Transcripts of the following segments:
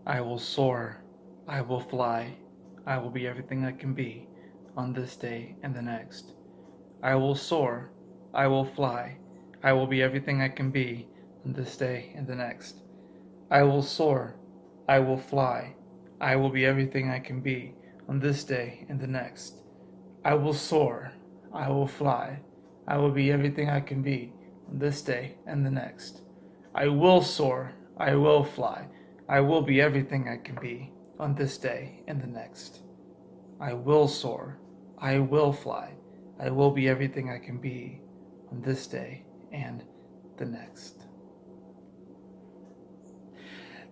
I will soar, I will fly, I will be everything I can be on this day and the next. I will soar, I will fly, I will be everything I can be on this day and the next. I will soar, I will fly, I will be everything I can be on this day and the next. I will soar, I will fly, I will be everything I can be on this day and the next. I will soar, I will fly, I will be everything I can be on this day and the next. I will soar, I will fly, I will be everything I can be on this day and the next.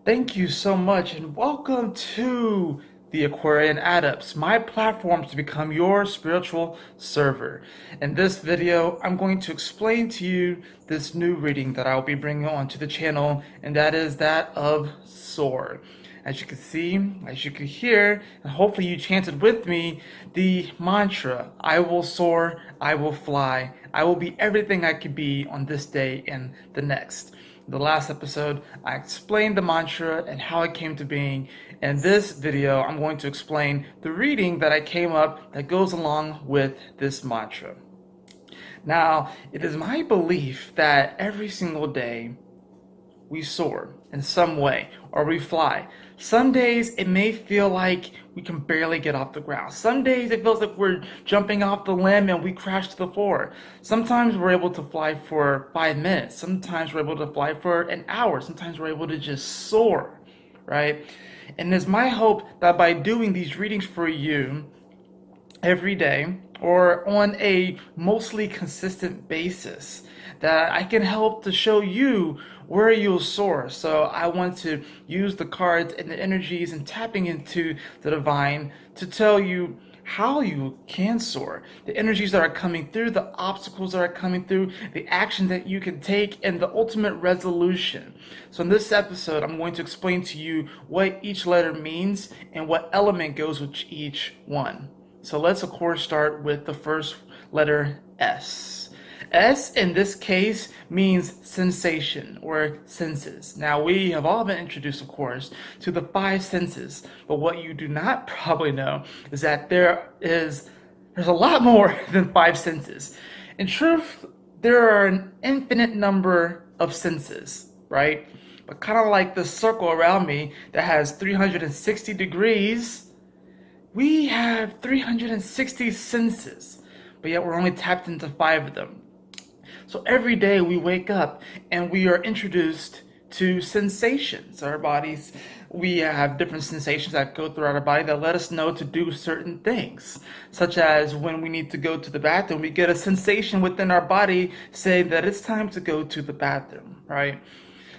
Thank you so much and welcome to the Aquarian Adepts, my platform to become your spiritual server. In this video, I'm going to explain to you this new reading that I'll be bringing onto the channel, and that is that of Soar. As you can see, as you can hear, and hopefully you chanted with me, the mantra, I will soar, I will fly, I will be everything I can be on this day and the next. In the last episode, I explained the mantra and how it came to being. In this video, I'm going to explain the reading that I came up that goes along with this mantra. Now, it is my belief that every single day we soar in some way, or we fly. Some days it may feel like we can barely get off the ground. Some days it feels like we're jumping off the limb and we crash to the floor. Sometimes we're able to fly for 5 minutes. Sometimes we're able to fly for an hour. Sometimes we're able to just soar, right? And it's my hope that by doing these readings for you every day, or on a mostly consistent basis, that I can help to show you where you'll soar. So I want to use the cards and the energies and tapping into the divine to tell you how you can soar, the energies that are coming through, the obstacles that are coming through, the action that you can take, and the ultimate resolution. So in this episode, I'm going to explain to you what each letter means and what element goes with each one. So let's of course start with the first letter, S. S in this case means sensation or senses. Now we have all been introduced, of course, to the 5 senses, but what you do not probably know is that there's a lot more than 5 senses. In truth, there are an infinite number of senses, right? But kind of like the circle around me that has 360 degrees, we have 360 senses, but yet we're only tapped into 5 of them. So every day we wake up and we are introduced to sensations. Our bodies, we have different sensations that go throughout our body that let us know to do certain things, such as when we need to go to the bathroom, we get a sensation within our body saying that it's time to go to the bathroom, right?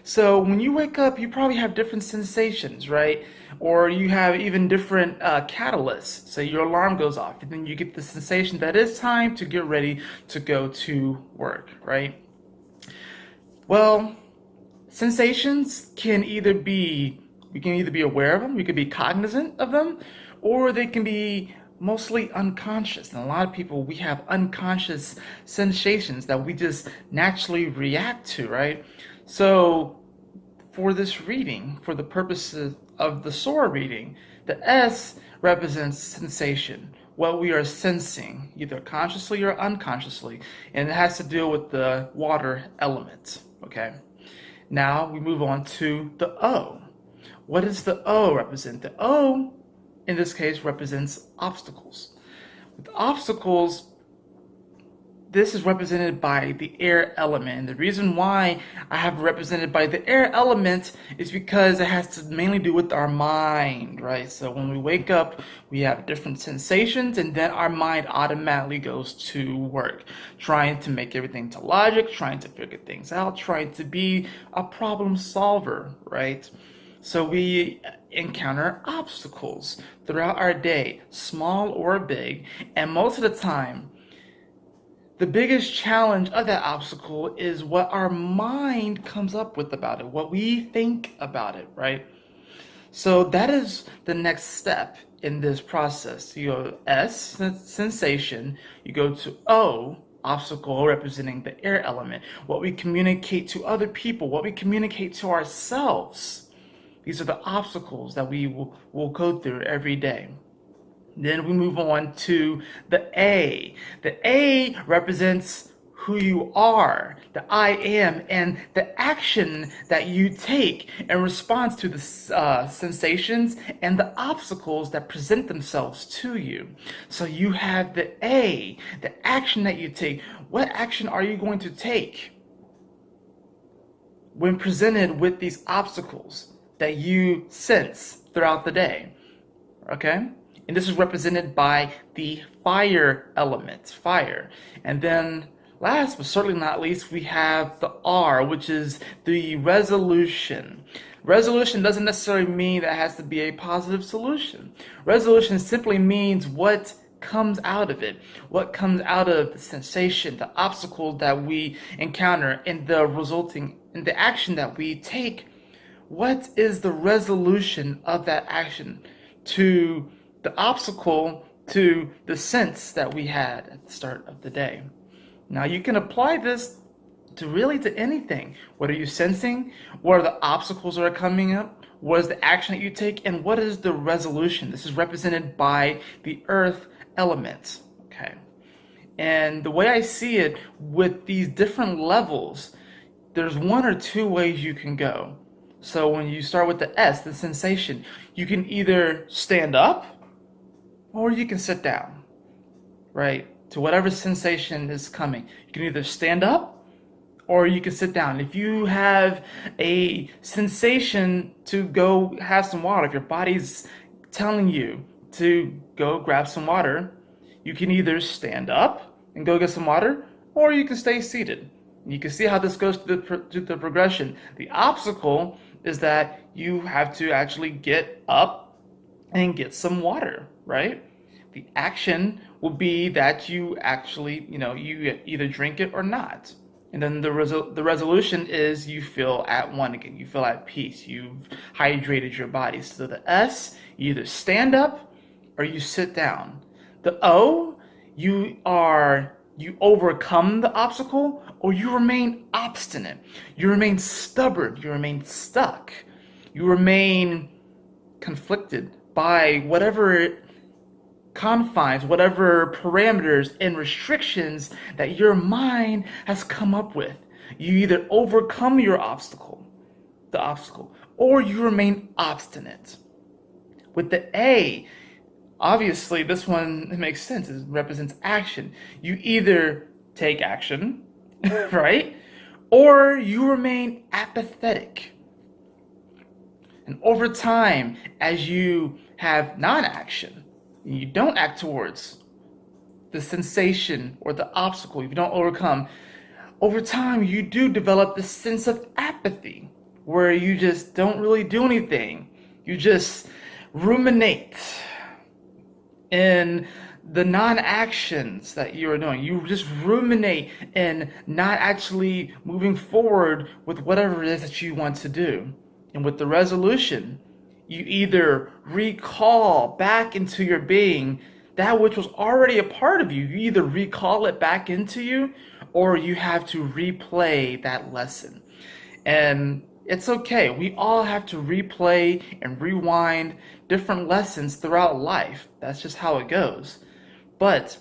So when you wake up, you probably have different sensations, right? Or you have even different catalysts. Say your alarm goes off, and then you get the sensation that it's time to get ready to go to work, right? Well, sensations can either be, we can either be aware of them, we can be cognizant of them, or they can be mostly unconscious. And a lot of people, we have unconscious sensations that we just naturally react to, right? So for this reading, for the purposes of the Soar reading, the S represents sensation, what we are sensing, either consciously or unconsciously, and it has to deal with the water element, okay? Now we move on to the O. What does the O represent? The O, in this case, represents obstacles. With obstacles, this is represented by the air element. And the reason why I have represented by the air element is because it has to mainly do with our mind, right? So when we wake up, we have different sensations, and then our mind automatically goes to work, trying to make everything to logic, trying to figure things out, trying to be a problem solver, right? So we encounter obstacles throughout our day, small or big, and most of the time, the biggest challenge of that obstacle is what our mind comes up with about it, what we think about it, right? So that is the next step in this process. You go S, sensation, you go to O, obstacle, representing the air element, what we communicate to other people, what we communicate to ourselves. These are the obstacles that we will go through every day. Then we move on to the A. The A represents who you are, the I am, and the action that you take in response to the sensations and the obstacles that present themselves to you. So you have the A, the action that you take. What action are you going to take when presented with these obstacles that you sense throughout the day? Okay? And this is represented by the fire element, fire. And then last but certainly not least, we have the R, which is the resolution. Resolution doesn't necessarily mean that it has to be a positive solution. Resolution simply means what comes out of it, what comes out of the sensation, the obstacle that we encounter, and the resulting in the action that we take. What is the resolution of that action to the obstacle, to the sense that we had at the start of the day? Now you can apply this to anything. What are you sensing? What are the obstacles that are coming up? What is the action that you take? And what is the resolution? This is represented by the earth element. Okay. And the way I see it with these different levels, there's one or two ways you can go. So when you start with the S, the sensation, you can either stand up or you can sit down, right? To whatever sensation is coming. You can either stand up or you can sit down. If you have a sensation to go have some water, if your body's telling you to go grab some water, you can either stand up and go get some water, or you can stay seated. You can see how this goes to the progression. The obstacle is that you have to actually get up and get some water, right? The action will be that you actually, you either drink it or not. And then the resolution is you feel at one again. You feel at peace. You've hydrated your body. So the S, you either stand up or you sit down. The O, you overcome the obstacle or you remain obstinate. You remain stubborn. You remain stuck. You remain conflicted by whatever confines, whatever parameters and restrictions that your mind has come up with. You either overcome your obstacle, or you remain obstinate. With the A, obviously this one, it makes sense. It represents action. You either take action, right? Or you remain apathetic. And over time, as you have non-action, you don't act towards the sensation or the obstacle, if you don't overcome, over time you do develop this sense of apathy where you just don't really do anything. You just ruminate in the non-actions that you are doing. You just ruminate and not actually moving forward with whatever it is that you want to do. And with the resolution, you either recall back into your being that which was already a part of you. You either recall it back into you, or you have to replay that lesson. And it's okay. We all have to replay and rewind different lessons throughout life. That's just how it goes. But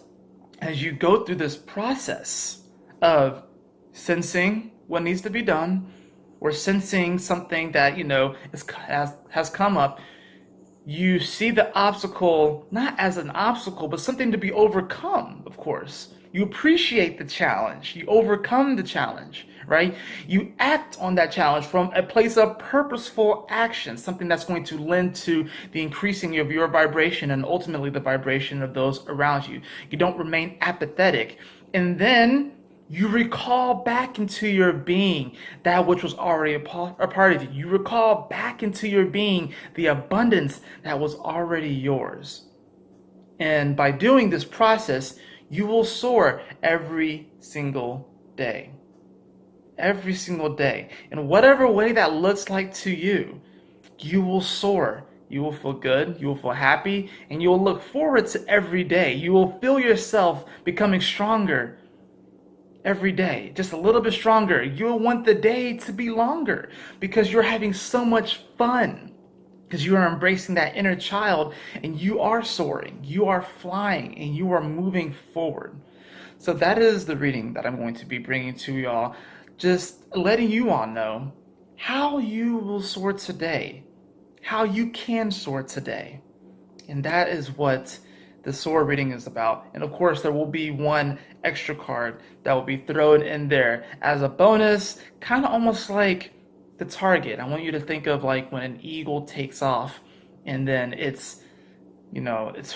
as you go through this process of sensing what needs to be done, or sensing something that has come up, you see the obstacle not as an obstacle, but something to be overcome. Of course, you appreciate the challenge, you overcome the challenge, right? You act on that challenge from a place of purposeful action, something that's going to lend to the increasing of your vibration and ultimately the vibration of those around you. You don't remain apathetic, and then you recall back into your being that which was already a part of you. You recall back into your being the abundance that was already yours. And by doing this process, you will soar every single day. Every single day. In whatever way that looks like to you, you will soar. You will feel good, you will feel happy, and you will look forward to every day. You will feel yourself becoming stronger every day, just a little bit stronger. You'll want the day to be longer because you're having so much fun. because you are embracing that inner child and you are soaring, you are flying, and you are moving forward. So that is the reading that I'm going to be bringing to y'all, just letting you all know how you will soar today, how you can soar today. And that is what the S.O.A.R reading is about. And of course, there will be one extra card that will be thrown in there as a bonus, kind of almost like the target. I want you to think of like when an eagle takes off and then it's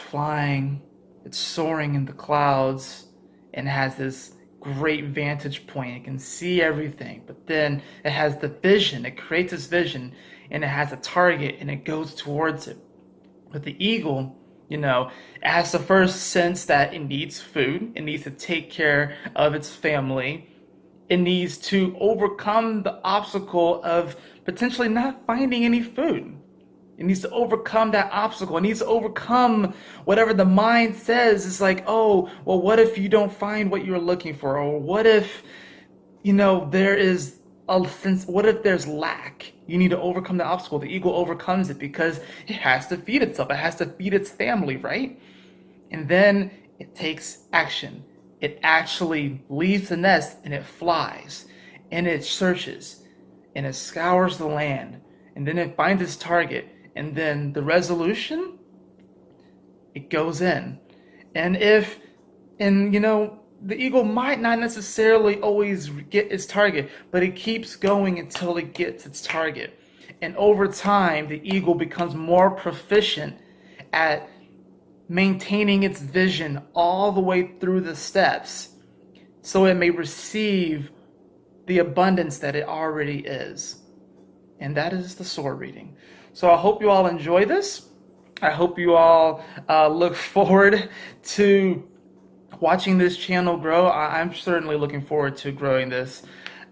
flying, it's soaring in the clouds and has this great vantage point. It can see everything, but then it has the vision. It creates this vision and it has a target and it goes towards it. But the eagle, it has the first sense that it needs food, it needs to take care of its family, it needs to overcome the obstacle of potentially not finding any food. It needs to overcome that obstacle. It needs to overcome whatever the mind says. It's like, oh, well, what if you don't find what you're looking for? Or what if, there is a sense, what if there's lack? You need to overcome the obstacle. The eagle overcomes it because it has to feed itself. It has to feed its family, right? And then it takes action. It actually leaves the nest and it flies and it searches and it scours the land and then it finds its target. And then the resolution, it goes in. And the eagle might not necessarily always get its target, but it keeps going until it gets its target. And over time, the eagle becomes more proficient at maintaining its vision all the way through the steps so it may receive the abundance that it already is. And that is the S.O.A.R reading. So I hope you all enjoy this. I hope you all look forward to watching this channel grow. I'm certainly looking forward to growing this.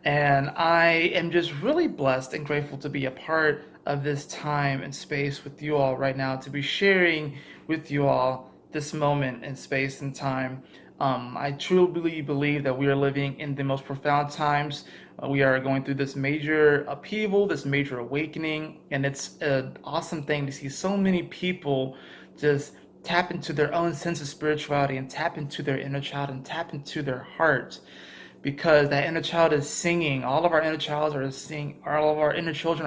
And I am just really blessed and grateful to be a part of this time and space with you all right now, to be sharing with you all this moment in space and time. I truly believe that we are living in the most profound times. We are going through this major upheaval, this major awakening, and it's an awesome thing to see so many people just tap into their own sense of spirituality and tap into their inner child and tap into their heart, because that inner child is singing. All of our inner children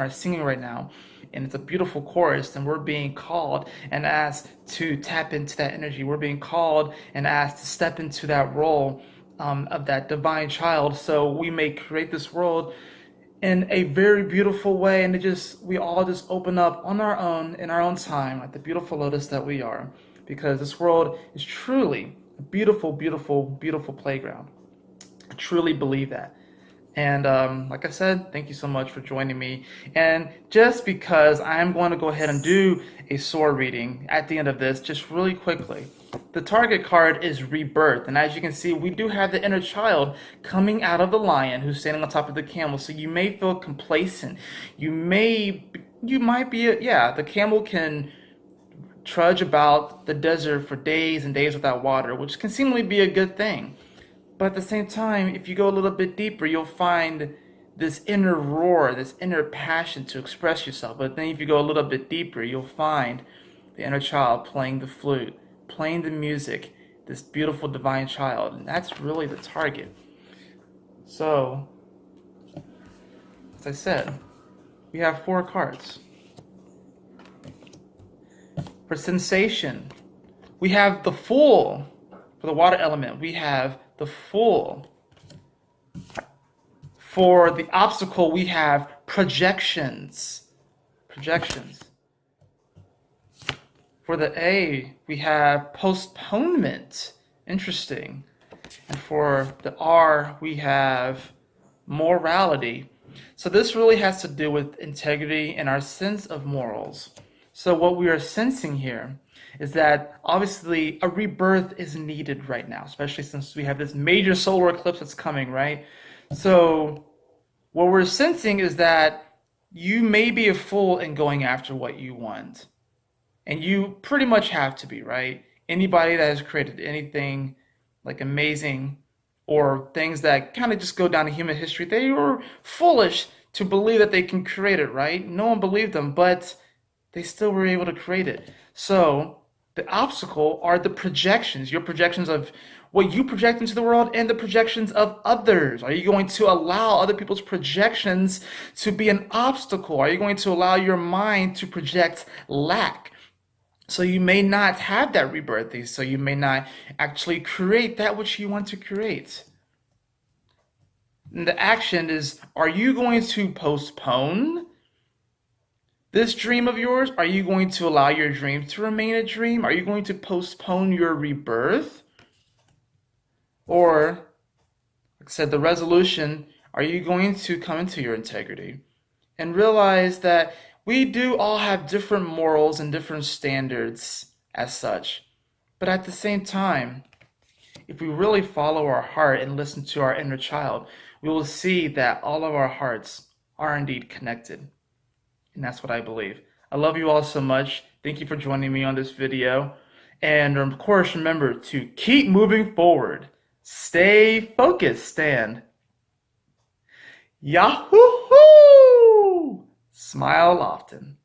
are singing right now, and it's a beautiful chorus, and we're being called and asked to tap into that energy. We're being called and asked to step into that role of that divine child, so we may create this world in a very beautiful way, and we all just open up on our own, in our own time, like the beautiful lotus that we are, because this world is truly a beautiful, beautiful, beautiful playground. I truly believe that. And like I said, thank you so much for joining me. And just because I'm going to go ahead and do a S.O.A.R reading at the end of this, just really quickly, the target card is rebirth. And as you can see, we do have the inner child coming out of the lion who's standing on top of the camel. So you may feel complacent. You might be, the camel can trudge about the desert for days and days without water, which can seemingly be a good thing. But at the same time, if you go a little bit deeper, you'll find this inner roar, this inner passion to express yourself. But then if you go a little bit deeper, you'll find the inner child playing the flute, playing the music, this beautiful divine child. And that's really the target. So, as I said, we have 4 cards. For sensation, we have the Fool. For the water element, we have the Fool. For the obstacle, we have projections. For the A, we have postponement. Interesting. And for the R, we have morality. So this really has to do with integrity and our sense of morals. So what we are sensing here is that obviously a rebirth is needed right now, especially since we have this major solar eclipse that's coming, right? So what we're sensing is that you may be a fool in going after what you want. And you pretty much have to be, right? Anybody that has created anything like amazing or things that kind of just go down to human history, they were foolish to believe that they can create it, right? No one believed them, but they still were able to create it. So the obstacle are the projections, your projections of what you project into the world and the projections of others. Are you going to allow other people's projections to be an obstacle? Are you going to allow your mind to project lack? So you may not have that rebirthing, so you may not actually create that which you want to create. And the action is, are you going to postpone this dream of yours? Are you going to allow your dream to remain a dream? Are you going to postpone your rebirth? Or, like I said, the resolution, are you going to come into your integrity and realize that we do all have different morals and different standards as such? But at the same time, if we really follow our heart and listen to our inner child, we will see that all of our hearts are indeed connected. And that's what I believe. I love you all so much. Thank you for joining me on this video. And of course, remember to keep moving forward. Stay focused and Yahoo! Smile often.